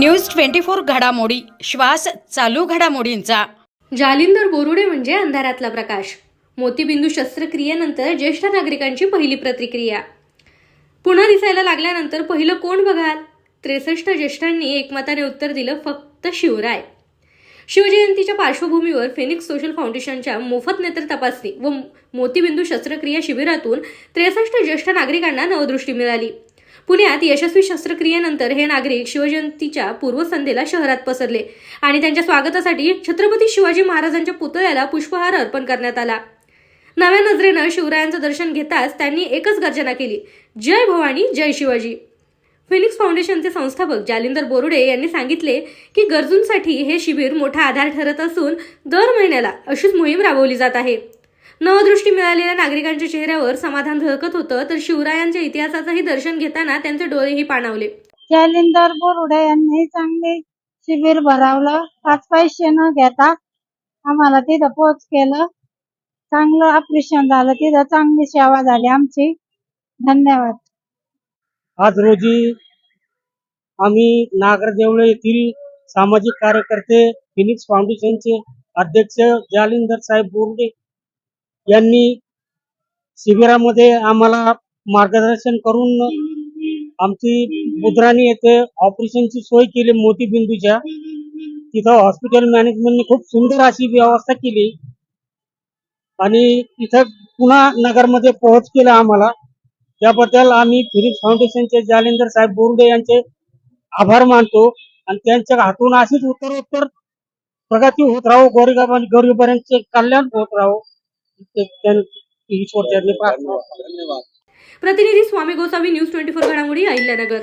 News 24 घडामोडी, श्वास चालू घडामोडींचा। जालिंदर बोरुडे म्हणजे अंधारातला प्रकाश। मोतीबिंदू शस्त्रक्रियेनंतर ज्येष्ठ नागरिकांची पहिली प्रतिक्रिया। पुन्हा दिसायला लागल्यानंतर पहिलं कोण बघाल? 63 ज्येष्ठांनी एकमताने उत्तर दिलं, फक्त शिवराय। शिवजयंतीच्या पार्श्वभूमीवर फिनिक्स सोशल फाउंडेशनच्या मोफत नेत्र तपासणी व मोतीबिंदू शस्त्रक्रिया शिबिरातून 63 ज्येष्ठ नागरिकांना नवदृष्टी मिळाली। पुण्यात यशस्वी शस्त्रक्रियेनंतर हे नागरिक शिवजयंतीच्या पूर्वसंध्येला शहरात पसरले आणि त्यांच्या स्वागतासाठी छत्रपती शिवाजी महाराजांच्या पुतळ्याला पुष्पहार अर्पण करण्यात आला। नव्या नजरेनं शिवरायांचं दर्शन घेताच त्यांनी एकच गर्जना केली, जय भवानी, जय शिवाजी। फिनिक्स फाउंडेशनचे संस्थापक जालिंदर बोरुडे यांनी सांगितले की गरजूंसाठी हे शिबिर मोठा आधार ठरत असून दर महिन्याला अशीच मोहीम राबवली जात आहे। नवदृष्टी मिळालेल्या नागरिकांच्या चेहऱ्यावर समाधान झळकत होतं, तर शिवरायांच्या इतिहासाचंही दर्शन घेताना त्यांचे डोळेही पाणावले। जालिंदर बोरुडे यांनी चांगले शिबिर भरवलं, 5 पैसे न घेता आम्हाला तिथं पोच केलं। चांगलं ऑपरेशन झालं, तिथं चांगली सेवा झाली आमची। धन्यवाद। आज रोजी आम्ही नागरदेवळे येथील सामाजिक कार्यकर्ते फिनिक्स फाउंडेशनचे अध्यक्ष जालिंदर साहेब बोरुडे यांनी शिबिरामध्ये आम्हाला मार्गदर्शन करून आमची बुद्राणी येथे ऑपरेशनची सोय केली। मोतीबिंदूच्या तिथं हॉस्पिटल मॅनेजमेंटने खूप सुंदर अशी व्यवस्था केली आणि तिथं पुन्हा नगरमध्ये पोहोच केलं आम्हाला। त्याबद्दल आम्ही फिनिक्स फाउंडेशनचे जालिंदर साहेब बोरुडे यांचे आभार मानतो आणि त्यांच्या हातून अशीच उत्तरोत्तर प्रगती होत राहो, गरिबांचे कल्याण होत राहो, ईश्वर चरणी प्रार्थना। प्रतिनिधी स्वामी गोसावी, न्यूज 24 घडामोडी, अहिल्यानगर।